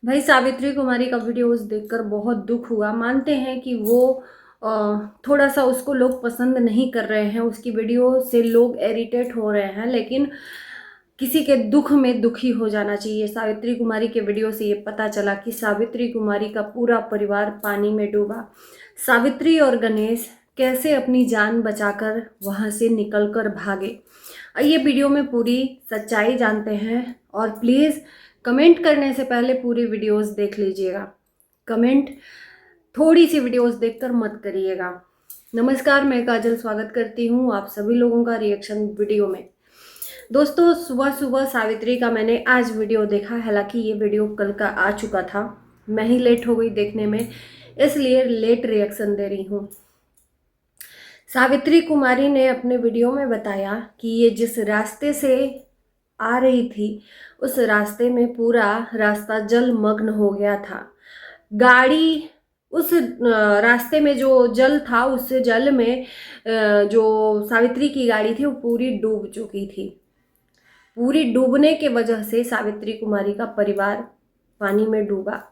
भाई सावित्री कुमारी का वीडियोस देखकर बहुत दुख हुआ। मानते हैं कि वो थोड़ा सा उसको लोग पसंद नहीं कर रहे हैं, उसकी वीडियो से लोग इरिटेट हो रहे हैं, लेकिन किसी के दुख में दुखी हो जाना चाहिए। सावित्री कुमारी के वीडियो से ये पता चला कि सावित्री कुमारी का पूरा परिवार पानी में डूबा। सावित्री और गणेश कैसे अपनी जान बचाकर वहाँ से निकलकर भागे। ये वीडियो में पूरी सच्चाई जानते हैं, और प्लीज़ कमेंट करने से पहले पूरी वीडियोस देख लीजिएगा। कमेंट थोड़ी सी वीडियोस देखकर मत करिएगा। नमस्कार, मैं काजल स्वागत करती हूँ आप सभी लोगों का रिएक्शन वीडियो में। दोस्तों, सुबह सुबह सावित्री का मैंने आज वीडियो देखा। हालांकि ये वीडियो कल का आ चुका था, मैं ही लेट हो गई देखने में, इसलिए लेट रिएक्शन दे रही हूँ। सावित्री कुमारी ने अपने वीडियो में बताया कि ये जिस रास्ते से आ रही थी उस रास्ते में पूरा रास्ता जलमग्न हो गया था। गाड़ी उस रास्ते में जो जल था, उस जल में जो सावित्री की गाड़ी थी वो पूरी डूब चुकी थी। पूरी डूबने के वजह से सावित्री कुमारी का परिवार पानी में डूबा।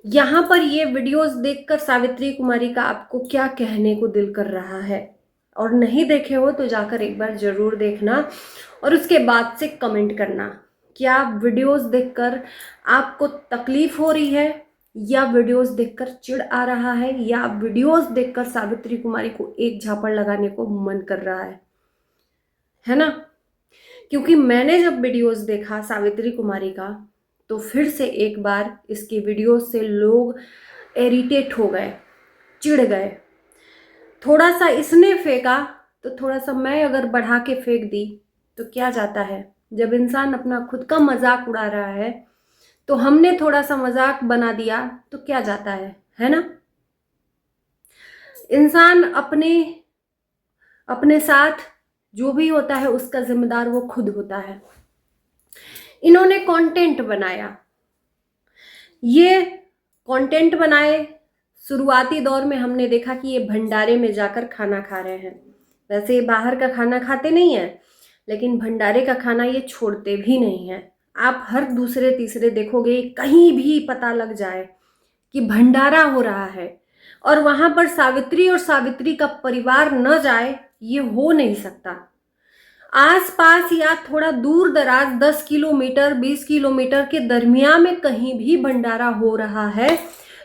यहाँ पर ये वीडियोस देखकर सावित्री कुमारी का आपको क्या कहने को दिल कर रहा है? और नहीं देखे हो तो जाकर एक बार जरूर देखना और उसके बाद से कमेंट करना। क्या वीडियोस देखकर आपको तकलीफ हो रही है, या वीडियोस देखकर चिढ़ आ रहा है, या वीडियोस देखकर सावित्री कुमारी को एक झापड़ लगाने को मन कर रहा है ना? क्योंकि मैंने जब वीडियोस देखा सावित्री कुमारी का, तो फिर से एक बार इसकी वीडियो से लोग इरिटेट हो गए, चिढ़ गए। थोड़ा सा इसने फेंका तो थोड़ा सा मैं अगर बढ़ा के फेंक दी तो क्या जाता है? जब इंसान अपना खुद का मजाक उड़ा रहा है तो हमने थोड़ा सा मजाक बना दिया तो क्या जाता है ना? इंसान अपने साथ जो भी होता है उसका जिम्मेदार वो खुद होता है। इन्होंने कंटेंट बनाया, ये कंटेंट बनाए। शुरुआती दौर में हमने देखा कि ये भंडारे में जाकर खाना खा रहे हैं। वैसे ये बाहर का खाना खाते नहीं हैं, लेकिन भंडारे का खाना ये छोड़ते भी नहीं हैं। आप हर दूसरे तीसरे देखोगे, कहीं भी पता लग जाए कि भंडारा हो रहा है और वहां पर सावित्री और सावित्री का परिवार न जाए, ये हो नहीं सकता। आसपास या थोड़ा दूर दराज 10 किलोमीटर 20 किलोमीटर के दरमियान में कहीं भी भंडारा हो रहा है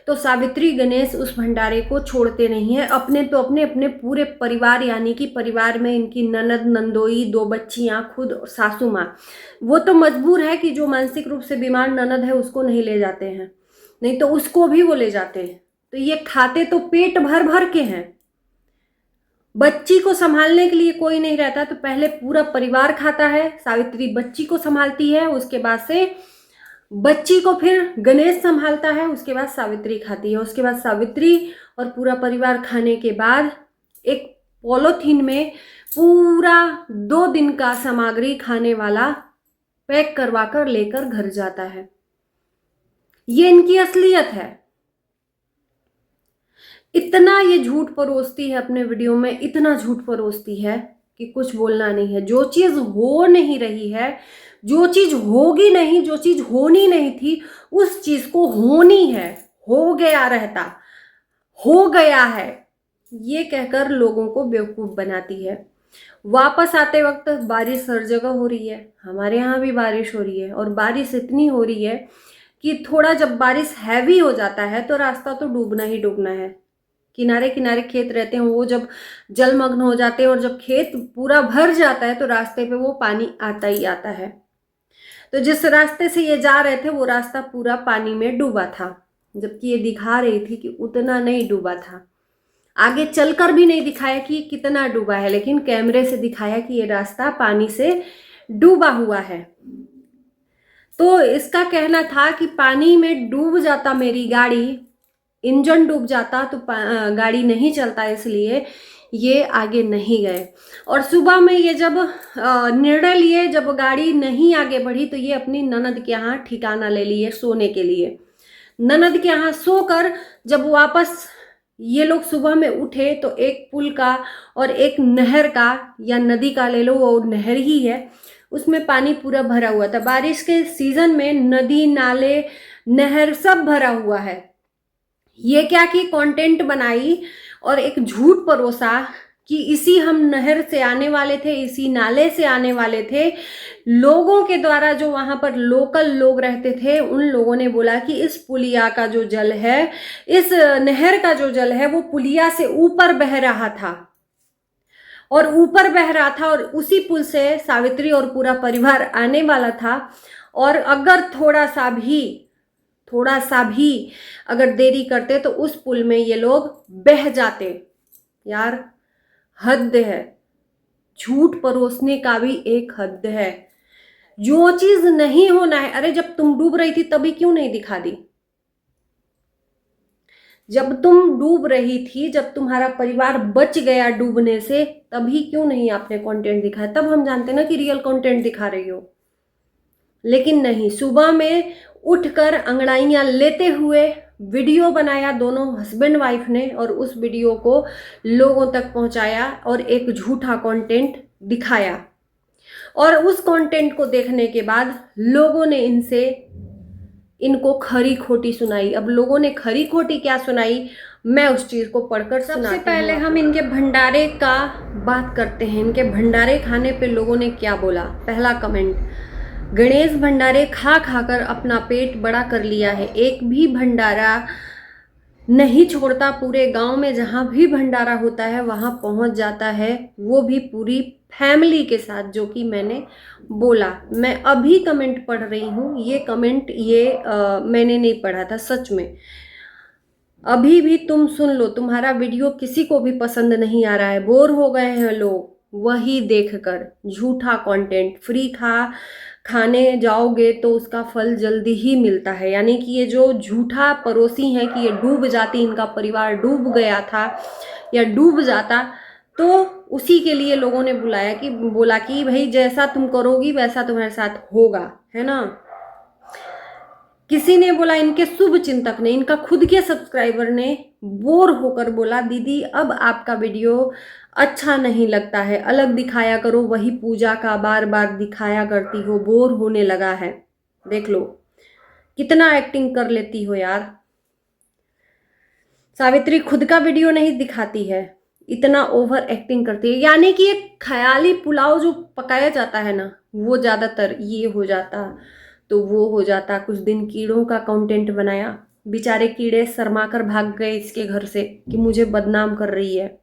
तो सावित्री गणेश उस भंडारे को छोड़ते नहीं है। अपने तो अपने पूरे परिवार, यानी कि परिवार में इनकी ननद, नंदोई, 2 बच्चियां, खुद और सासू माँ, वो तो मजबूर है कि जो मानसिक रूप से बीमार ननद है उसको नहीं ले जाते हैं, नहीं तो उसको भी वो ले जाते हैं। तो ये खाते तो पेट भर भर के हैं। बच्ची को संभालने के लिए कोई नहीं रहता तो पहले पूरा परिवार खाता है। सावित्री बच्ची को संभालती है, उसके बाद से बच्ची को फिर गणेश संभालता है, उसके बाद सावित्री खाती है। उसके बाद सावित्री और पूरा परिवार खाने के बाद एक पॉलीथीन में पूरा 2 दिन का सामग्री खाने वाला पैक करवा कर लेकर घर जाता है। ये इनकी असलियत है। इतना ये झूठ परोसती है अपने वीडियो में, इतना झूठ परोसती है कि कुछ बोलना नहीं है। जो चीज हो नहीं रही है, जो चीज होगी नहीं, जो चीज होनी नहीं थी, उस चीज को होनी है। हो गया रहता, हो गया है, ये कहकर लोगों को बेवकूफ बनाती है। वापस आते वक्त बारिश हर जगह हो रही है, हमारे यहाँ भी बारिश हो रही है, और बारिश इतनी हो रही है कि थोड़ा जब बारिश हैवी हो जाता है तो रास्ता तो डूबना ही डूबना है। किनारे किनारे खेत रहते हैं, वो जब जलमग्न हो जाते हैं और जब खेत पूरा भर जाता है तो रास्ते पे वो पानी आता ही आता है। तो जिस रास्ते से ये जा रहे थे वो रास्ता पूरा पानी में डूबा था, जबकि ये दिखा रही थी कि उतना नहीं डूबा था। आगे चलकर भी नहीं दिखाया कि कितना डूबा है, लेकिन कैमरे से दिखाया कि ये रास्ता पानी से डूबा हुआ है। तो इसका कहना था कि पानी में डूब जाता मेरी गाड़ी, इंजन डूब जाता तो गाड़ी नहीं चलता, इसलिए ये आगे नहीं गए। और सुबह में ये जब निर्णय लिए, जब गाड़ी नहीं आगे बढ़ी, तो ये अपनी ननद के यहाँ ठिकाना ले लिए सोने के लिए। ननद के यहाँ सोकर जब वापस ये लोग सुबह में उठे तो एक पुल का और एक नहर का, या नदी का ले लो, वो नहर ही है, उसमें पानी पूरा भरा हुआ था। बारिश के सीजन में नदी नाले नहर सब भरा हुआ है। ये क्या कि कंटेंट बनाई और एक झूठ परोसा कि इसी हम नहर से आने वाले थे, इसी नाले से आने वाले थे। लोगों के द्वारा, जो वहां पर लोकल लोग रहते थे, उन लोगों ने बोला कि इस पुलिया का जो जल है, इस नहर का जो जल है, वो पुलिया से ऊपर बह रहा था और ऊपर बह रहा था और उसी पुल से सावित्री और पूरा परिवार आने वाला था। और अगर थोड़ा सा भी अगर देरी करते तो उस पुल में ये लोग बह जाते। यार हद है, झूठ परोसने का भी एक हद है। जो चीज नहीं होना है, अरे जब तुम डूब रही थी तभी क्यों नहीं दिखा दी? जब तुम डूब रही थी, जब तुम्हारा परिवार बच गया डूबने से, तभी क्यों नहीं आपने कंटेंट दिखाया? तब हम जानते ना कि रियल कंटेंट दिखा रही हो। लेकिन नहीं, सुबह में उठकर अंगड़ाइयां लेते हुए वीडियो बनाया दोनों हस्बैंड वाइफ ने और उस वीडियो को लोगों तक पहुंचाया और एक झूठा कंटेंट दिखाया। और उस कंटेंट को देखने के बाद लोगों ने इनको खरी खोटी सुनाई। अब लोगों ने खरी खोटी क्या सुनाई, मैं उस चीज को पढ़कर सुनाती हूँ। सबसे पहले हम इनके भंडारे का बात करते हैं। इनके भंडारे खाने पे लोगों ने क्या बोला। पहला कमेंट, गणेश भंडारे खा खाकर अपना पेट बड़ा कर लिया है, एक भी भंडारा नहीं छोड़ता, पूरे गांव में जहां भी भंडारा होता है वहां पहुंच जाता है, वो भी पूरी फैमिली के साथ। जो कि मैंने बोला, मैं अभी कमेंट पढ़ रही हूँ, ये कमेंट मैंने नहीं पढ़ा था सच में। अभी भी तुम सुन लो, तुम्हारा वीडियो किसी को भी पसंद नहीं आ रहा है, बोर हो गए हैं लोग वही देखकर। झूठा कंटेंट, फ्री खाने जाओगे तो उसका फल जल्दी ही मिलता है। यानी कि ये जो झूठा पड़ोसी है कि ये डूब जाती, इनका परिवार डूब गया था या डूब जाता, तो उसी के लिए लोगों ने बोला कि भाई जैसा तुम करोगी वैसा तुम्हारे साथ होगा, है ना। किसी ने बोला, इनके शुभ चिंतक ने, इनका खुद के सब्सक्राइबर ने बोर होकर बोला, दीदी अब आपका वीडियो अच्छा नहीं लगता है, अलग दिखाया करो, वही पूजा का बार बार दिखाया करती हो, बोर होने लगा है। देख लो कितना एक्टिंग कर लेती हो यार। सावित्री खुद का वीडियो नहीं दिखाती है, इतना ओवर एक्टिंग करती है। यानी कि एक ख्याली पुलाव जो पकाया जाता है ना, वो ज्यादातर ये हो जाता तो वो हो जाता। कुछ दिन कीड़ों का कंटेंट बनाया, बेचारे कीड़े शर्मा कर भाग गए इसके घर से कि मुझे बदनाम कर रही है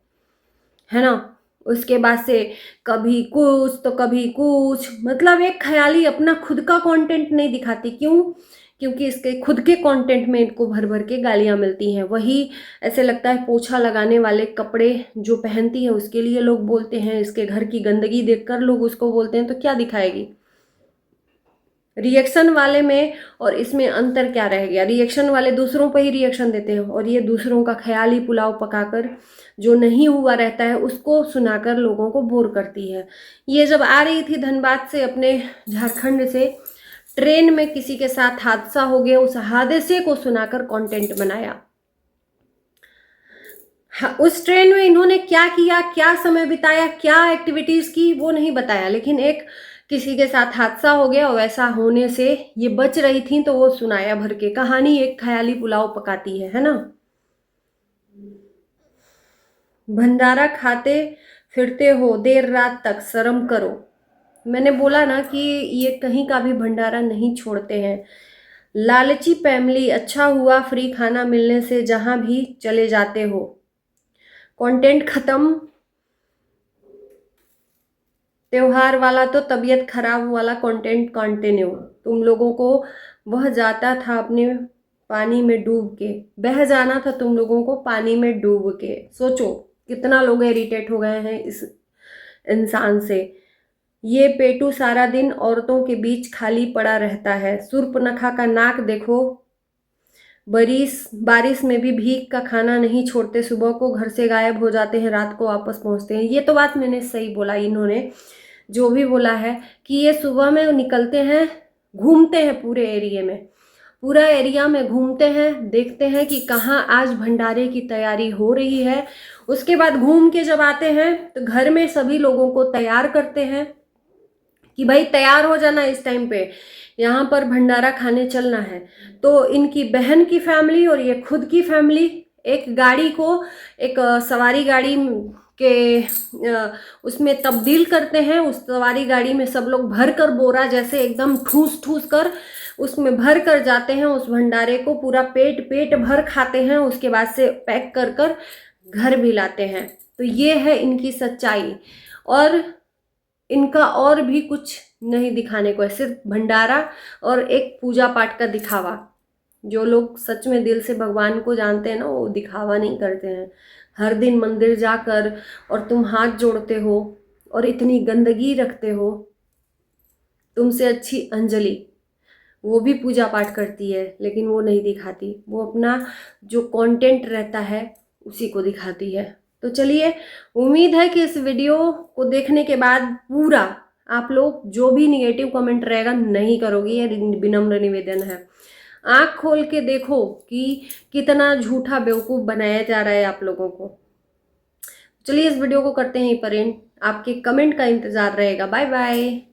ना। उसके बाद से कभी कुछ तो कभी कुछ, मतलब एक ख्याली अपना खुद का कंटेंट नहीं दिखाती। क्यों? क्योंकि इसके खुद के कंटेंट में इनको भर भर के गालियां मिलती हैं। वही ऐसे लगता है पोछा लगाने वाले कपड़े जो पहनती है उसके लिए लोग बोलते हैं, इसके घर की गंदगी देखकर लोग उसको बोलते हैं, तो क्या दिखाएगी? रिएक्शन वाले में और इसमें अंतर क्या रह गया? रिएक्शन वाले दूसरों पर ही रिएक्शन देते हैं और ये दूसरों का ख्याली पुलाव पकाकर जो नहीं हुआ रहता है उसको सुनाकर लोगों को बोर करती है। ये जब आ रही थी धनबाद से अपने झारखंड से, ट्रेन में किसी के साथ हादसा हो गया, उस हादसे को सुनाकर कंटेंट बनाया। उस ट्रेन में इन्होंने क्या किया, क्या समय बिताया, क्या एक्टिविटीज की, वो नहीं बताया। लेकिन एक किसी के साथ हादसा हो गया, वैसा होने से ये बच रही थी तो वो सुनाया भर के। कहानी एक ख्याली पुलाव पकाती है ना। भंडारा खाते फिरते हो देर रात तक, शर्म करो। मैंने बोला ना कि ये कहीं का भी भंडारा नहीं छोड़ते हैं। लालची फैमिली, अच्छा हुआ फ्री खाना मिलने से जहां भी चले जाते हो। कंटेंट खत्म, त्योहार वाला तो तबीयत खराब वाला कंटेंट कंटिन्यू। तुम लोगों को वह जाता था अपने पानी में डूब के, बह जाना था तुम लोगों को पानी में डूब के। सोचो कितना लोग इरिटेट हो गए हैं इस इंसान से। ये पेटू सारा दिन औरतों के बीच खाली पड़ा रहता है। सुर्पनखा का नाक देखो, बारिश में भी भीख का खाना नहीं छोड़ते, सुबह को घर से गायब हो जाते हैं, रात को वापस पहुंचते हैं। ये तो बात मैंने सही बोला, इन्होंने जो भी बोला है कि ये सुबह में निकलते हैं, घूमते हैं पूरे एरिया में घूमते हैं, देखते हैं कि कहाँ आज भंडारे की तैयारी हो रही है। उसके बाद घूम के जब आते हैं तो घर में सभी लोगों को तैयार करते हैं, कि भाई तैयार हो जाना इस टाइम पे, यहाँ पर भंडारा खाने चलना है। तो इनकी बहन की फैमिली और ये खुद की फैमिली एक गाड़ी को, एक सवारी गाड़ी के उसमें तब्दील करते हैं। उस सवारी गाड़ी में सब लोग भर कर, बोरा जैसे एकदम ठूस ठूस कर उसमें भर कर जाते हैं। उस भंडारे को पूरा पेट पेट भर खाते हैं, उसके बाद से पैक कर कर घर भी लाते हैं। तो ये है इनकी सच्चाई, और इनका और भी कुछ नहीं दिखाने को है, सिर्फ भंडारा और एक पूजा पाठ का दिखावा। जो लोग सच में दिल से भगवान को जानते हैं ना, वो दिखावा नहीं करते हैं। हर दिन मंदिर जाकर और तुम हाथ जोड़ते हो और इतनी गंदगी रखते हो, तुमसे अच्छी अंजलि, वो भी पूजा पाठ करती है लेकिन वो नहीं दिखाती, वो अपना जो कंटेंट रहता है उसी को दिखाती है। तो चलिए, उम्मीद है कि इस वीडियो को देखने के बाद पूरा आप लोग जो भी निगेटिव कमेंट रहेगा नहीं करोगे, ये विनम्र निवेदन है। आँख खोल के देखो कि कितना झूठा बेवकूफ़ बनाया जा रहा है आप लोगों को। चलिए, इस वीडियो को करते हैं यहीं पर एंड। आपके कमेंट का इंतज़ार रहेगा। Bye bye.